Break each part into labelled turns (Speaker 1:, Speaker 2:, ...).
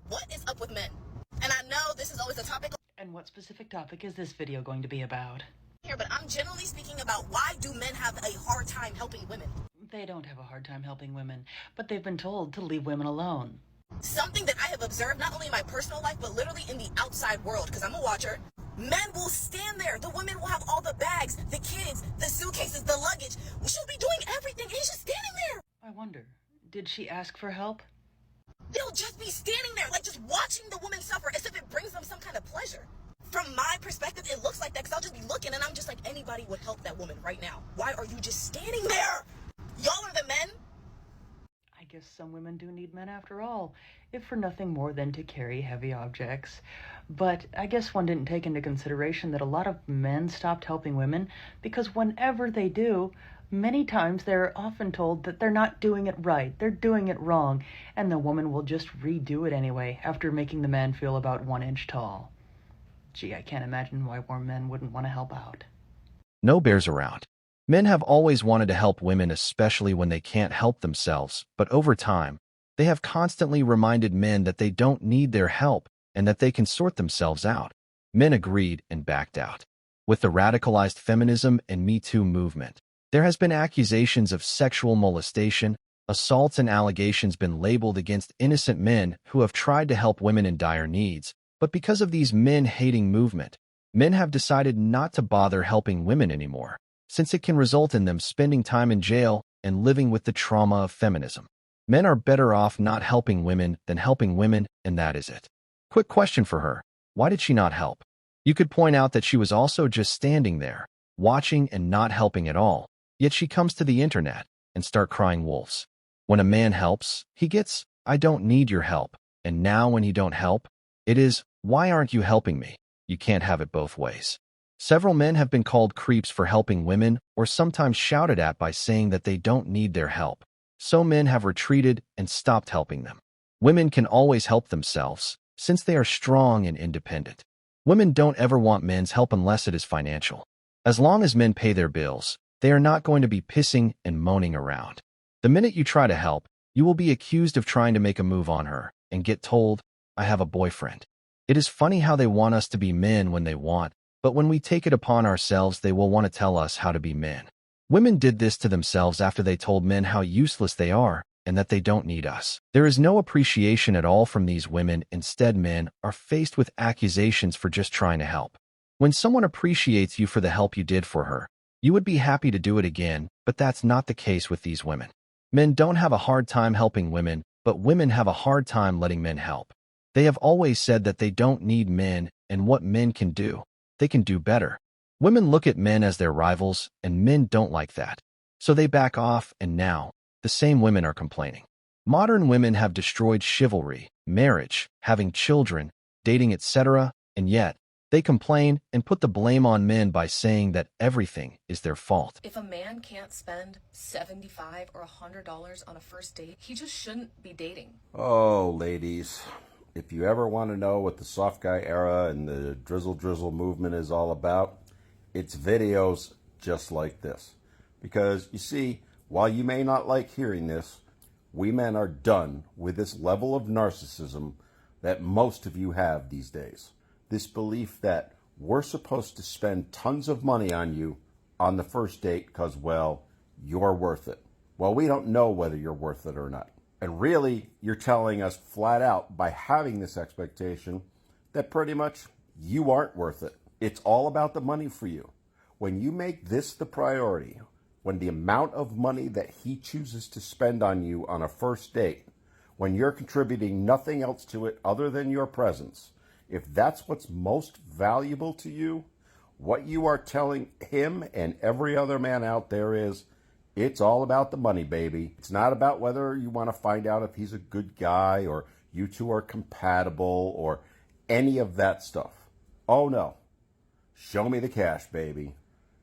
Speaker 1: What is up with men? And I know this is always a topic
Speaker 2: And what specific topic is this video going to be about?
Speaker 1: here, but I'm generally speaking about why do men have a hard time helping women?
Speaker 2: They don't have a hard time helping women, but they've been told to leave women alone.
Speaker 1: Something that I have observed not only in my personal life, but literally in the outside world, because I'm a watcher. Men will stand there. The women will have all the bags, the kids, the suitcases, the luggage. She'll be doing everything. He's just standing there.
Speaker 2: I wonder, did she ask for help?
Speaker 1: They'll just be standing there, like just watching the woman suffer as if it brings them some kind of pleasure. From my perspective, it looks like that because I'll just be looking and I'm just like, anybody would help that woman right now. Why are you just standing there? Y'all are the men.
Speaker 2: I guess some women do need men after all, if for nothing more than to carry heavy objects. But I guess one didn't take into consideration that a lot of men stopped helping women because whenever they do, many times they're often told that they're not doing it right, they're doing it wrong, and the woman will just redo it anyway after making the man feel about 1 inch tall. Gee, I can't imagine why more men wouldn't want to help out.
Speaker 3: No bears around. Men have always wanted to help women, especially when they can't help themselves, but over time, they have constantly reminded men that they don't need their help and that they can sort themselves out. Men agreed and backed out. With the radicalized feminism and Me Too movement, there has been accusations of sexual molestation, assaults, and allegations been labeled against innocent men who have tried to help women in dire needs. But because of these men-hating movement, men have decided not to bother helping women anymore, since it can result in them spending time in jail and living with the trauma of feminism. Men are better off not helping women than helping women, and that is it. Quick question for her. Why did she not help? You could point out that she was also just standing there, watching and not helping at all, yet she comes to the internet and start crying wolves. When a man helps, he gets, "I don't need your help," and now when he don't help, it is, "Why aren't you helping me?" You can't have it both ways. Several men have been called creeps for helping women or sometimes shouted at by saying that they don't need their help. So men have retreated and stopped helping them. Women can always help themselves, since they are strong and independent. Women don't ever want men's help unless it is financial. As long as men pay their bills, they are not going to be pissing and moaning around. The minute you try to help, you will be accused of trying to make a move on her and get told, "I have a boyfriend." It is funny how they want us to be men when they want, but when we take it upon ourselves, they will want to tell us how to be men. Women did this to themselves after they told men how useless they are and that they don't need us. There is no appreciation at all from these women. Instead, men are faced with accusations for just trying to help. When someone appreciates you for the help you did for her, you would be happy to do it again, but that's not the case with these women. Men don't have a hard time helping women, but women have a hard time letting men help. They have always said that they don't need men, and what men can do, they can do better. Women look at men as their rivals, and men don't like that. So they back off, and now, the same women are complaining. Modern women have destroyed chivalry, marriage, having children, dating, etc., and yet, they complain and put the blame on men by saying that everything is their fault.
Speaker 4: If a man can't spend $75 or $100 on a first date, he just shouldn't be dating.
Speaker 5: Oh, ladies, if you ever want to know what the soft guy era and the drizzle movement is all about, it's videos just like this. Because, you see, while you may not like hearing this, we men are done with this level of narcissism that most of you have these days. This belief that we're supposed to spend tons of money on you on the first date because, well, you're worth it. Well, we don't know whether you're worth it or not. And really, you're telling us flat out by having this expectation that pretty much you aren't worth it. It's all about the money for you. When you make this the priority, when the amount of money that he chooses to spend on you on a first date, when you're contributing nothing else to it other than your presence, if that's what's most valuable to you, what you are telling him and every other man out there is, it's all about the money, baby. It's not about whether you want to find out if he's a good guy or you two are compatible or any of that stuff. Oh no. Show me the cash, baby.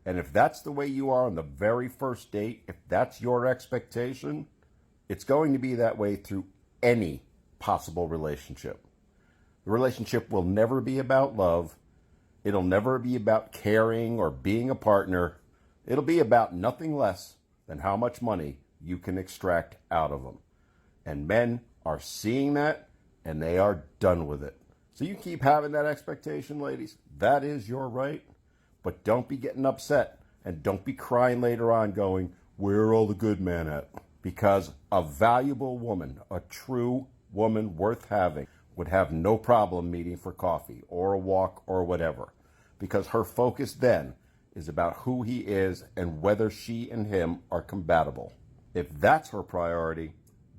Speaker 5: And if that's the way you are on the very first date, if that's your expectation, it's going to be that way through any possible relationship. The relationship will never be about love. It'll never be about caring or being a partner. It'll be about nothing less than how much money you can extract out of them. And men are seeing that, and they are done with it. So you keep having that expectation, ladies. That is your right. But don't be getting upset, and don't be crying later on going, where are all the good men at? Because a valuable woman, a true woman worth having, would have no problem meeting for coffee or a walk or whatever. Because her focus then is about who he is and whether she and him are compatible. If that's her priority,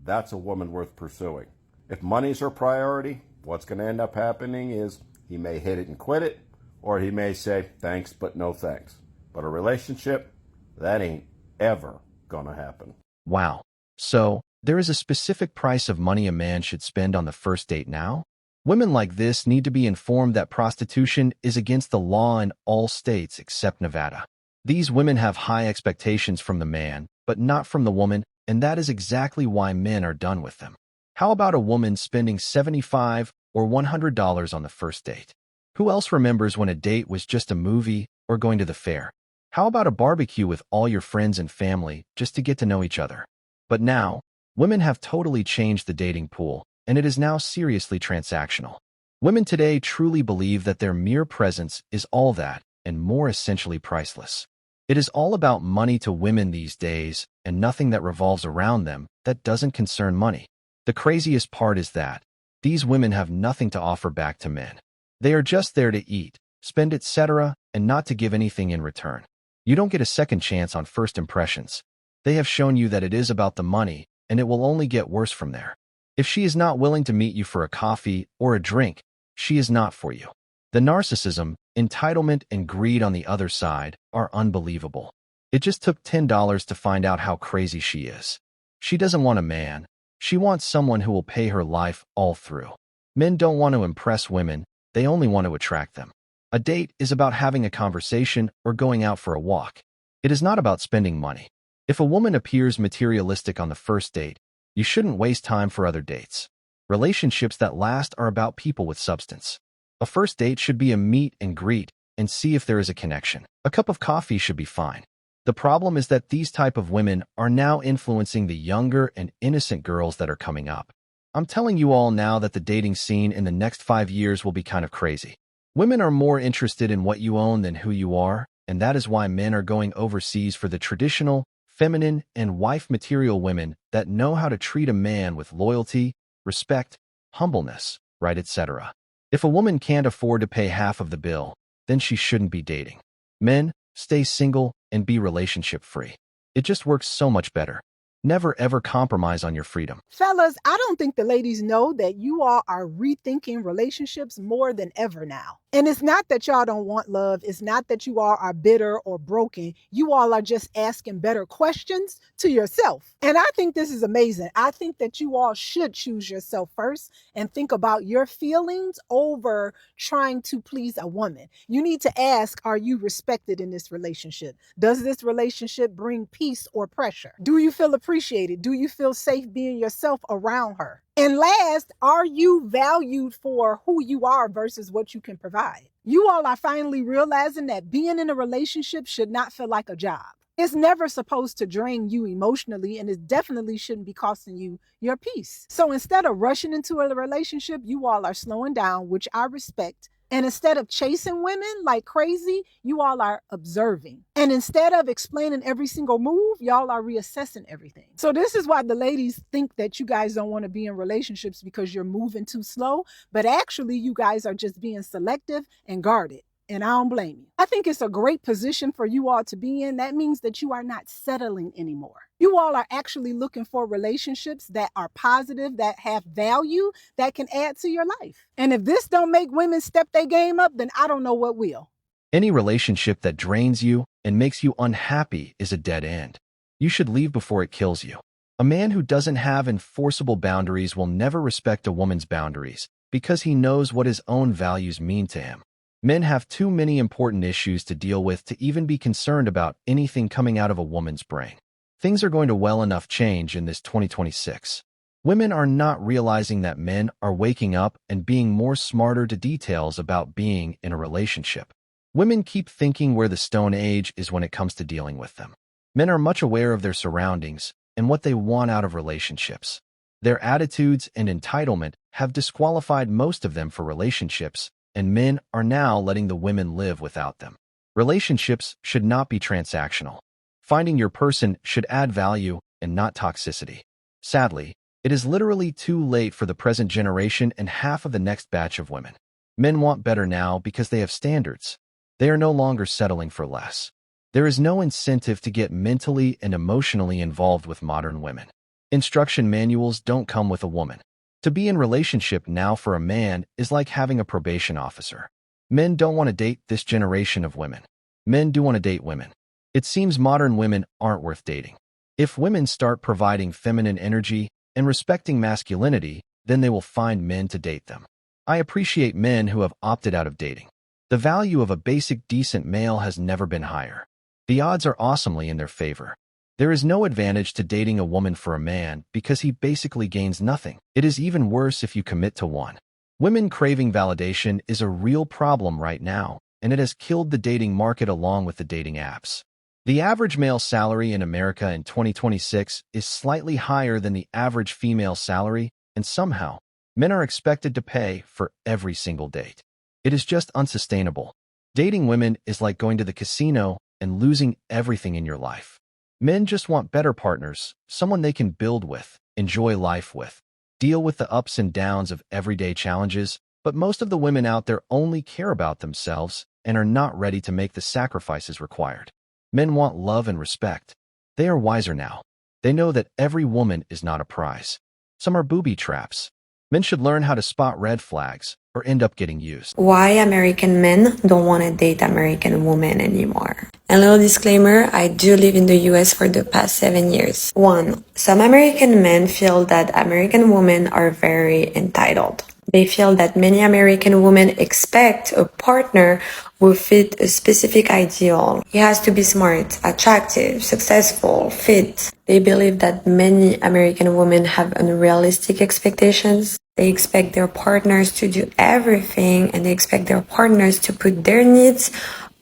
Speaker 5: that's a woman worth pursuing. If money's her priority, what's going to end up happening is he may hit it and quit it, or he may say, thanks, but no thanks. But a relationship, that ain't ever going to happen.
Speaker 3: Wow. So, there is a specific price of money a man should spend on the first date now? Women like this need to be informed that prostitution is against the law in all states except Nevada. These women have high expectations from the man, but not from the woman, and that is exactly why men are done with them. How about a woman spending $75 or $100 on the first date? Who else remembers when a date was just a movie or going to the fair? How about a barbecue with all your friends and family just to get to know each other? But now, women have totally changed the dating pool, and it is now seriously transactional. Women today truly believe that their mere presence is all that, and more essentially priceless. It is all about money to women these days, and nothing that revolves around them that doesn't concern money. The craziest part is that these women have nothing to offer back to men. They are just there to eat, spend, etc., and not to give anything in return. You don't get a second chance on first impressions. They have shown you that it is about the money, and it will only get worse from there. If she is not willing to meet you for a coffee or a drink, she is not for you. The narcissism, entitlement, and greed on the other side are unbelievable. It just took $10 to find out how crazy she is. She doesn't want a man. She wants someone who will pay her life all through. Men don't want to impress women. They only want to attract them. A date is about having a conversation or going out for a walk. It is not about spending money. If a woman appears materialistic on the first date, you shouldn't waste time for other dates. Relationships that last are about people with substance. A first date should be a meet and greet and see if there is a connection. A cup of coffee should be fine. The problem is that these type of women are now influencing the younger and innocent girls that are coming up. I'm telling you all now that the dating scene in the next 5 years will be kind of crazy. Women are more interested in what you own than who you are, and that is why men are going overseas for the traditional, feminine, and wife material women that know how to treat a man with loyalty, respect, humbleness, right, etc. If a woman can't afford to pay half of the bill, then she shouldn't be dating. Men, stay single and be relationship-free. It just works so much better. Never ever compromise on your freedom.
Speaker 6: Fellas, I don't think the ladies know that you all are rethinking relationships more than ever now. And it's not that y'all don't want love. It's not that you all are bitter or broken. You all are just asking better questions to yourself. And I think this is amazing. I think that you all should choose yourself first and think about your feelings over trying to please a woman. You need to ask, are you respected in this relationship? Does this relationship bring peace or pressure? Do you feel appreciated? Do you feel safe being yourself around her? And last, are you valued for who you are versus what you can provide? You all are finally realizing that being in a relationship should not feel like a job. It's never supposed to drain you emotionally, and it definitely shouldn't be costing you your peace. So instead of rushing into a relationship, you all are slowing down, which I respect. And instead of chasing women like crazy, you all are observing. And instead of explaining every single move, y'all are reassessing everything. So this is why the ladies think that you guys don't want to be in relationships because you're moving too slow. But actually, you guys are just being selective and guarded. And I don't blame you. I think it's a great position for you all to be in. That means that you are not settling anymore. You all are actually looking for relationships that are positive, that have value, that can add to your life. And if this don't make women step their game up, then I don't know what will.
Speaker 3: Any relationship that drains you and makes you unhappy is a dead end. You should leave before it kills you. A man who doesn't have enforceable boundaries will never respect a woman's boundaries because he knows what his own values mean to him. Men have too many important issues to deal with to even be concerned about anything coming out of a woman's brain. Things are going to well enough change in this 2026. Women are not realizing that men are waking up and being more smarter to details about being in a relationship. Women keep thinking we're the Stone Age is when it comes to dealing with them. Men are much aware of their surroundings and what they want out of relationships. Their attitudes and entitlement have disqualified most of them for relationships, and men are now letting the women live without them. Relationships should not be transactional. Finding your person should add value and not toxicity. Sadly, it is literally too late for the present generation and half of the next batch of women. Men want better now because they have standards. They are no longer settling for less. There is no incentive to get mentally and emotionally involved with modern women. Instruction manuals don't come with a woman. To be in relationship now for a man is like having a probation officer. Men don't want to date this generation of women. Men do want to date women. It seems modern women aren't worth dating. If women start providing feminine energy and respecting masculinity, then they will find men to date them. I appreciate men who have opted out of dating. The value of a basic decent male has never been higher. The odds are awesomely in their favor. There is no advantage to dating a woman for a man because he basically gains nothing. It is even worse if you commit to one. Women craving validation is a real problem right now, and it has killed the dating market along with the dating apps. The average male salary in America in 2026 is slightly higher than the average female salary, and somehow, men are expected to pay for every single date. It is just unsustainable. Dating women is like going to the casino and losing everything in your life. Men just want better partners, someone they can build with, enjoy life with, deal with the ups and downs of everyday challenges, but most of the women out there only care about themselves and are not ready to make the sacrifices required. Men want love and respect. They are wiser now. They know that every woman is not a prize. Some are booby traps. Men should learn how to spot red flags or end up getting used.
Speaker 7: Why American men don't want to date American women anymore. A little disclaimer, I do live in the US for the past 7 years. 1. Some American men feel that American women are very entitled. They feel that many American women expect a partner who fit a specific ideal. He has to be smart, attractive, successful, fit. They believe that many American women have unrealistic expectations. They expect their partners to do everything, and they expect their partners to put their needs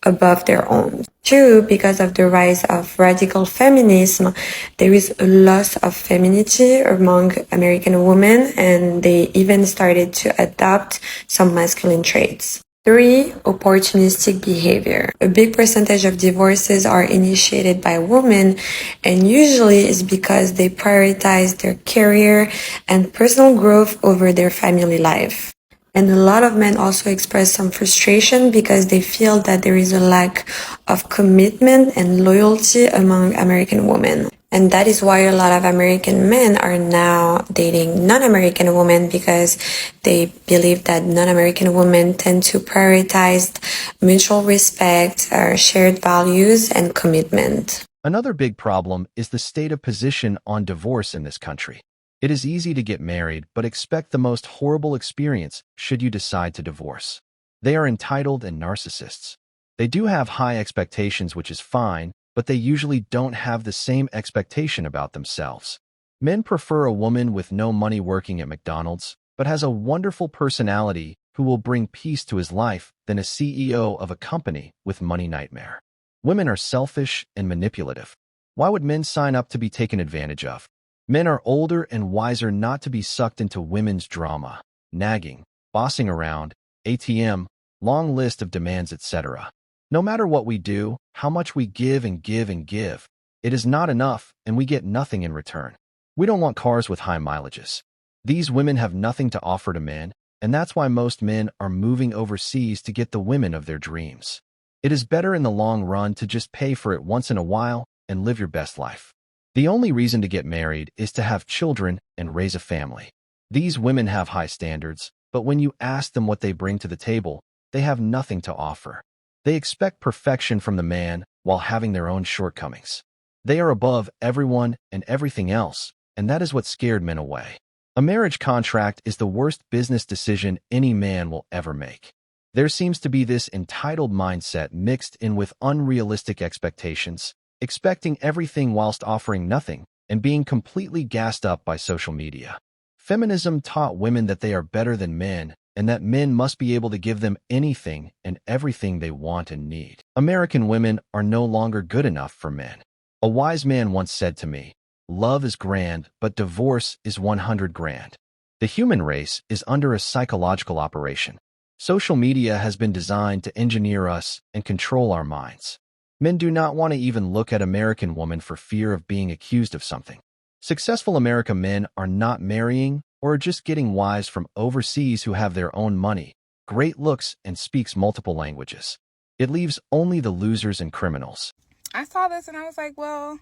Speaker 7: above their own. 2, because of the rise of radical feminism, there is a loss of femininity among American women, and they even started to adopt some masculine traits. 3, opportunistic behavior. A big percentage of divorces are initiated by women, and usually it's because they prioritize their career and personal growth over their family life. And a lot of men also express some frustration because they feel that there is a lack of commitment and loyalty among American women. And that is why a lot of American men are now dating non-American women, because they believe that non-American women tend to prioritize mutual respect, shared values, and commitment.
Speaker 3: Another big problem is the state of position on divorce in this country. It is easy to get married, but expect the most horrible experience should you decide to divorce. They are entitled and narcissists. They do have high expectations, which is fine, but they usually don't have the same expectation about themselves. Men prefer a woman with no money working at McDonald's, but has a wonderful personality who will bring peace to his life than a CEO of a company with money nightmare. Women are selfish and manipulative. Why would men sign up to be taken advantage of? Men are older and wiser not to be sucked into women's drama, nagging, bossing around, ATM, long list of demands, etc. No matter what we do, how much we give and give and give, it is not enough and we get nothing in return. We don't want cars with high mileages. These women have nothing to offer to men, and that's why most men are moving overseas to get the women of their dreams. It is better in the long run to just pay for it once in a while and live your best life. The only reason to get married is to have children and raise a family. These women have high standards, but when you ask them what they bring to the table, they have nothing to offer. They expect perfection from the man while having their own shortcomings. They are above everyone and everything else, and that is what scared men away. A marriage contract is the worst business decision any man will ever make. There seems to be this entitled mindset mixed in with unrealistic expectations, expecting everything whilst offering nothing, and being completely gassed up by social media. Feminism taught women that they are better than men, and that men must be able to give them anything and everything they want and need. American women are no longer good enough for men. A wise man once said to me, Love is grand, but divorce is 100 grand. The human race is under a psychological operation. Social media has been designed to engineer us and control our minds. Men do not want to even look at American women for fear of being accused of something. Successful American men are not marrying or are just getting wives from overseas who have their own money, great looks, and speaks multiple languages. It leaves only the losers and criminals.
Speaker 8: I saw this and I was like, well,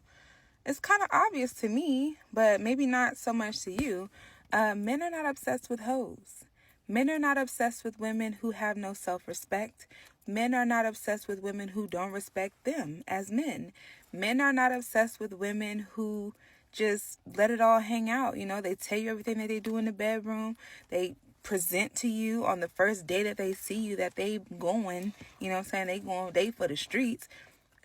Speaker 8: it's kind of obvious to me, but maybe not so much to you. Men are not obsessed with hoes. Men are not obsessed with women who have no self-respect. Men are not obsessed with women who don't respect them as men. Men are not obsessed with women who just let it all hang out. You know, they tell you everything that they do in the bedroom. They present to you on the first day that they see you that they going, you know what I'm saying, they going date for the streets.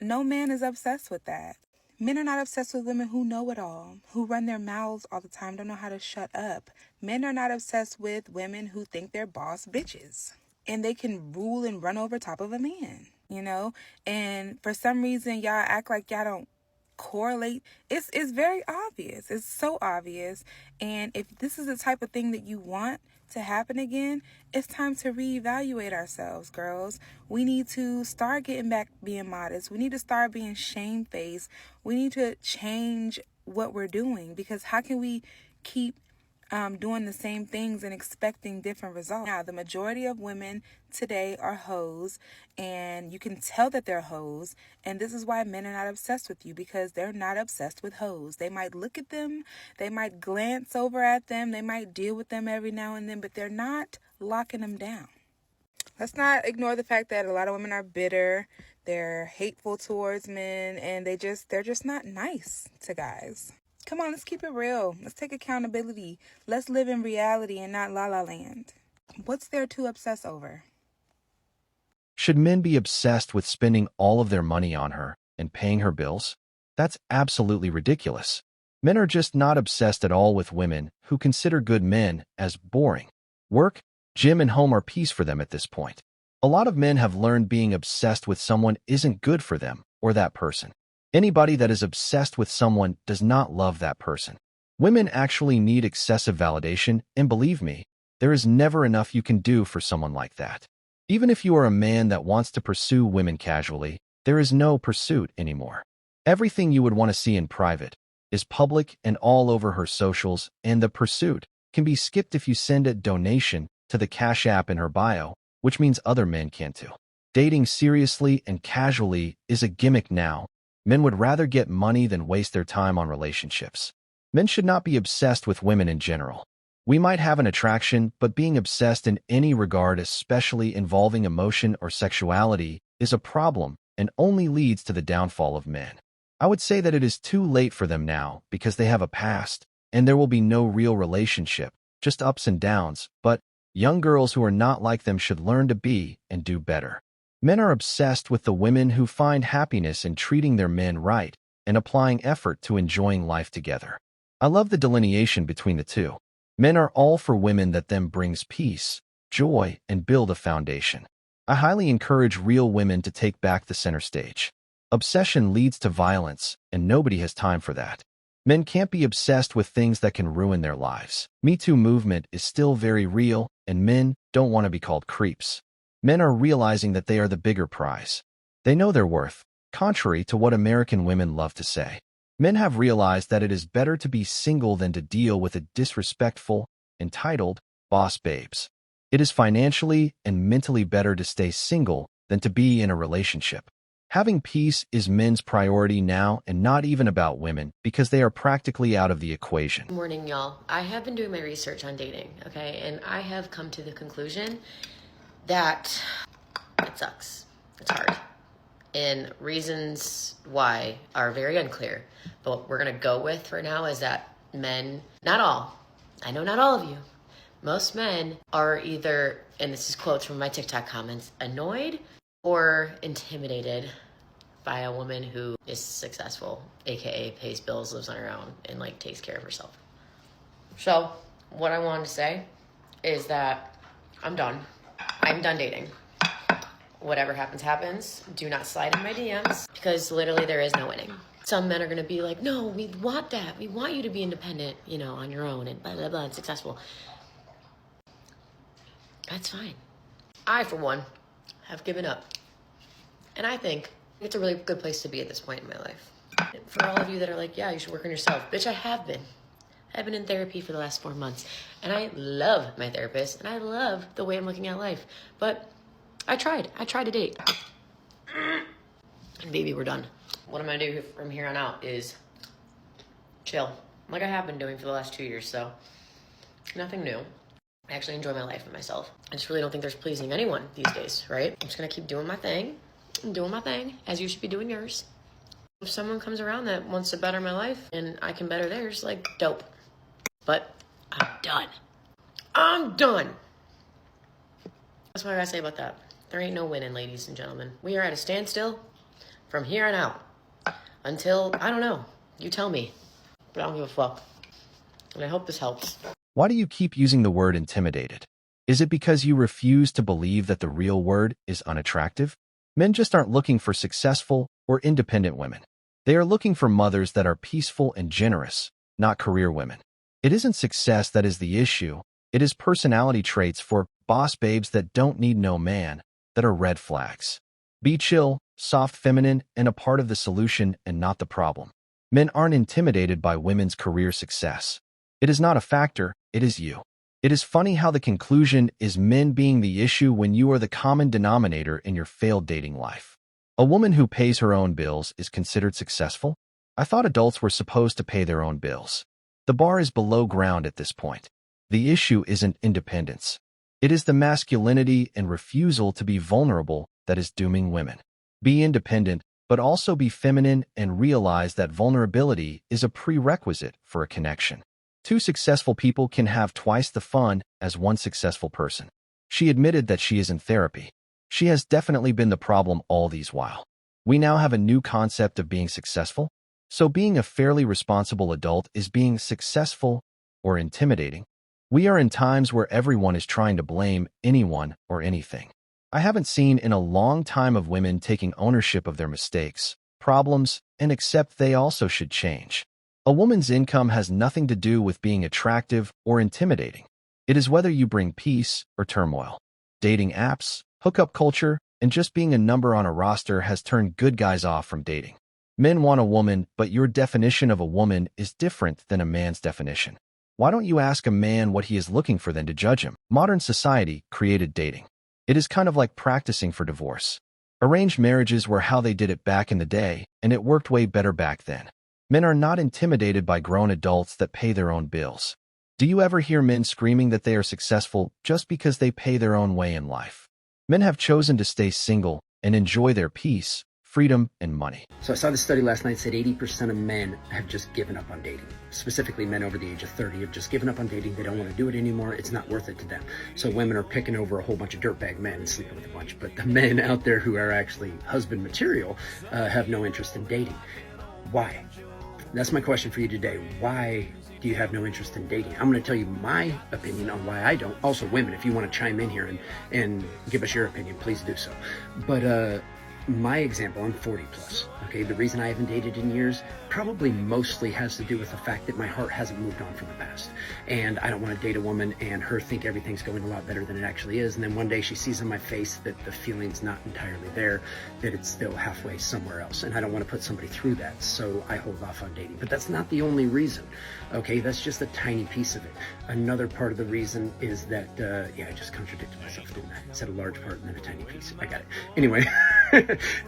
Speaker 8: No man is obsessed with that. Men are not obsessed with women who know it all, who run their mouths all the time, don't know how to shut up. Men are not obsessed with women who think they're boss bitches and they can rule and run over top of a man, you know? And for some reason, y'all act like y'all don't correlate. It's very obvious. It's so obvious. And if this is the type of thing that you want to happen again, it's time to reevaluate ourselves, girls. We need to start getting back being modest. We need to start being shamefaced. We need to change what we're doing, because how can we keep doing the same things and expecting different results? Now, the majority of women today are hoes, and you can tell that they're hoes, and this is why men are not obsessed with you, because they're not obsessed with hoes. They might look at them, they might glance over at them, they might deal with them every now and then, but they're not locking them down. Let's not ignore the fact that a lot of women are bitter, they're hateful towards men, and they're just not nice to guys. Come on, let's keep it real. Let's take accountability. Let's live in reality and not la la land. What's there to obsess over?
Speaker 3: Should men be obsessed with spending all of their money on her and paying her bills? That's absolutely ridiculous. Men are just not obsessed at all with women who consider good men as boring. Work, gym, and home are peace for them at this point. A lot of men have learned being obsessed with someone isn't good for them or that person. Anybody that is obsessed with someone does not love that person. Women actually need excessive validation, and believe me, there is never enough you can do for someone like that. Even if you are a man that wants to pursue women casually, there is no pursuit anymore. Everything you would want to see in private is public and all over her socials, and the pursuit can be skipped if you send a donation to the Cash App in her bio, which means other men can too. Dating seriously and casually is a gimmick now. Men would rather get money than waste their time on relationships. Men should not be obsessed with women in general. We might have an attraction, but being obsessed in any regard, especially involving emotion or sexuality, is a problem and only leads to the downfall of men. I would say that it is too late for them now because they have a past, and there will be no real relationship, just ups and downs, but young girls who are not like them should learn to be and do better. Men are obsessed with the women who find happiness in treating their men right and applying effort to enjoying life together. I love the delineation between the two. Men are all for women that then brings peace, joy, and build a foundation. I highly encourage real women to take back the center stage. Obsession leads to violence, and nobody has time for that. Men can't be obsessed with things that can ruin their lives. Me Too movement is still very real, and men don't want to be called creeps. Men are realizing that they are the bigger prize. They know their worth, contrary to what American women love to say. Men have realized that it is better to be single than to deal with a disrespectful, entitled, boss babes. It is financially and mentally better to stay single than to be in a relationship. Having peace is men's priority now, and not even about women, because they are practically out of the equation.
Speaker 9: Good morning, y'all. I have been doing my research on dating, okay? And I have come to the conclusion that it sucks. It's hard. And reasons why are very unclear. But what we're going to go with for now is that men, not all, I know not all of you, most men are either, and this is quotes from my TikTok comments, annoyed or intimidated by a woman who is successful, aka pays bills, lives on her own, and like takes care of herself. So what I wanted to say is that I'm done. I'm done dating. Whatever happens, happens. Do not slide in my DMs because literally there is no winning. Some men are going to be like, no, we want that. We want you to be independent, you know, on your own and blah, blah, blah, and successful. That's fine. I, for one, have given up. And I think it's a really good place to be at this point in my life. And for all of you that are like, yeah, you should work on yourself. Bitch, I have been. I've been in therapy for the last 4 months. And I love my therapist. And I love the way I'm looking at life. But I tried to date. And baby, we're done. What I'm going to do from here on out is chill. Like I have been doing for the last 2 years. So nothing new. I actually enjoy my life and myself. I just really don't think there's pleasing anyone these days, right? I'm just going to keep doing my thing. I'm doing my thing, as you should be doing yours. If someone comes around that wants to better my life and I can better theirs, like, dope. But I'm done. I'm done. That's what I gotta say about that. There ain't no winning, ladies and gentlemen. We are at a standstill from here on out. Until, I don't know, you tell me. But I don't give a fuck. And I hope this helps.
Speaker 3: Why do you keep using the word intimidated? Is it because you refuse to believe that the real word is unattractive? Men just aren't looking for successful or independent women. They are looking for mothers that are peaceful and generous, not career women. It isn't success that is the issue. It is personality traits for boss babes that don't need no man that are red flags. Be chill, soft, feminine, and a part of the solution and not the problem. Men aren't intimidated by women's career success. It is not a factor, it is you. It is funny how the conclusion is men being the issue when you are the common denominator in your failed dating life. A woman who pays her own bills is considered successful? I thought adults were supposed to pay their own bills. The bar is below ground at this point. The issue isn't independence. It is the masculinity and refusal to be vulnerable that is dooming women. Be independent, but also be feminine and realize that vulnerability is a prerequisite for a connection. Two successful people can have twice the fun as one successful person. She admitted that she is in therapy. She has definitely been the problem all these while. We now have a new concept of being successful. So being a fairly responsible adult is being successful or intimidating. We are in times where everyone is trying to blame anyone or anything. I haven't seen in a long time of women taking ownership of their mistakes, problems, and accept they also should change. A woman's income has nothing to do with being attractive or intimidating. It is whether you bring peace or turmoil. Dating apps, hookup culture, and just being a number on a roster has turned good guys off from dating. Men want a woman, but your definition of a woman is different than a man's definition. Why don't you ask a man what he is looking for then to judge him? Modern society created dating. It is kind of like practicing for divorce. Arranged marriages were how they did it back in the day, and it worked way better back then. Men are not intimidated by grown adults that pay their own bills. Do you ever hear men screaming that they are successful just because they pay their own way in life? Men have chosen to stay single and enjoy their peace, freedom, and money.
Speaker 10: So I saw this study last night said 80% of men have just given up on dating. Specifically, men over the age of 30 have just given up on dating. They don't want to do it anymore. It's not worth it to them. So women are picking over a whole bunch of dirtbag men and sleeping with a bunch. But the men out there who are actually husband material have no interest in dating. Why? That's my question for you today. Why do you have no interest in dating? I'm going to tell you my opinion on why I don't. Also, women, if you want to chime in here and give us your opinion, please do so. But my example, I'm 40 plus. Okay, the reason I haven't dated in years probably mostly has to do with the fact that my heart hasn't moved on from the past. And I don't want to date a woman and her think everything's going a lot better than it actually is. And then one day she sees on my face that the feeling's not entirely there, that it's still halfway somewhere else. And I don't want to put somebody through that. So I hold off on dating. But that's not the only reason. Okay, that's just a tiny piece of it. Another part of the reason is that, yeah, I just contradicted myself, didn't I? I said a large part and then a tiny piece. I got it. Anyway,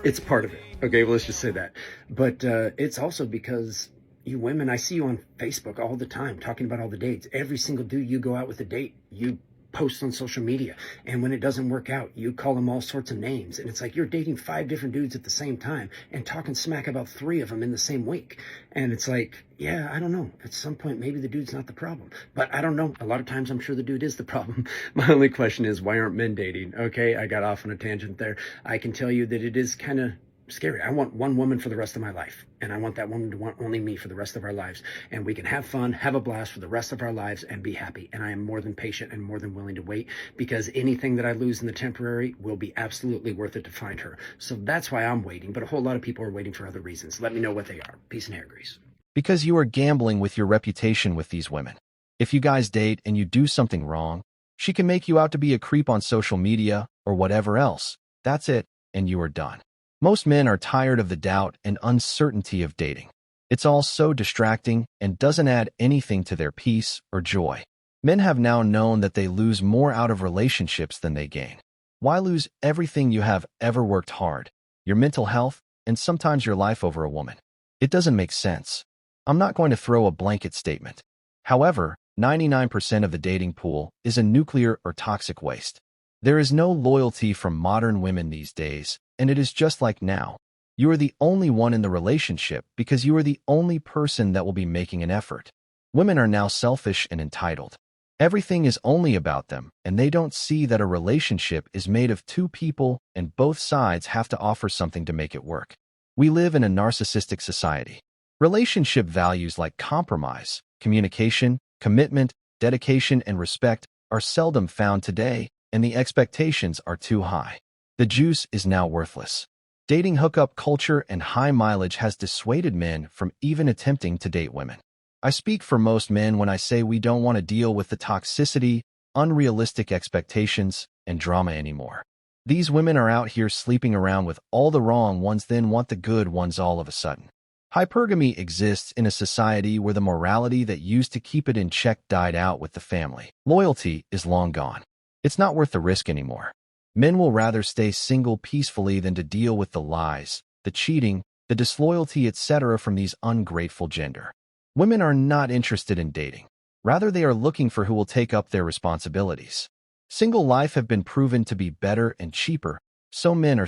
Speaker 10: it's part of it. Okay, well, let's just say that. But it's also because you women, I see you on Facebook all the time talking about all the dates. Every single dude you go out with a date, you post on social media. And when it doesn't work out, you call them all sorts of names. And it's like you're dating 5 different dudes at the same time and talking smack about 3 of them in the same week. And it's like, yeah, I don't know. At some point, maybe the dude's not the problem. But I don't know. A lot of times I'm sure the dude is the problem. My only question is, why aren't men dating? Okay, I got off on a tangent there. I can tell you that it is kind of scary. I want one woman for the rest of my life, and I want that woman to want only me for the rest of our lives, and we can have fun, have a blast for the rest of our lives, and be happy. And I am more than patient and more than willing to wait, because anything that I lose in the temporary will be absolutely worth it to find her. So that's why I'm waiting, but a whole lot of people are waiting for other reasons. Let me know what they are. Peace and hair grease.
Speaker 3: Because you are gambling with your reputation with these women. If you guys date and you do something wrong, she can make you out to be a creep on social media or whatever else. That's it, and you are done. Most men are tired of the doubt and uncertainty of dating. It's all so distracting and doesn't add anything to their peace or joy. Men have now known that they lose more out of relationships than they gain. Why lose everything you have ever worked hard, your mental health, and sometimes your life over a woman? It doesn't make sense. I'm not going to throw a blanket statement. However, 99% of the dating pool is a nuclear or toxic waste. There is no loyalty from modern women these days, and it is just like now. You are the only one in the relationship because you are the only person that will be making an effort. Women are now selfish and entitled. Everything is only about them, and they don't see that a relationship is made of two people and both sides have to offer something to make it work. We live in a narcissistic society. Relationship values like compromise, communication, commitment, dedication, and respect are seldom found today, and the expectations are too high. The juice is now worthless. Dating hookup culture and high mileage has dissuaded men from even attempting to date women. I speak for most men when I say we don't want to deal with the toxicity, unrealistic expectations, and drama anymore. These women are out here sleeping around with all the wrong ones, then want the good ones all of a sudden. Hypergamy exists in a society where the morality that used to keep it in check died out with the family. Loyalty is long gone. It's not worth the risk anymore. Men will rather stay single peacefully than to deal with the lies, the cheating, the disloyalty, etc. from these ungrateful gender. Women are not interested in dating. Rather, they are looking for who will take up their responsibilities. Single life have been proven to be better and cheaper, so men are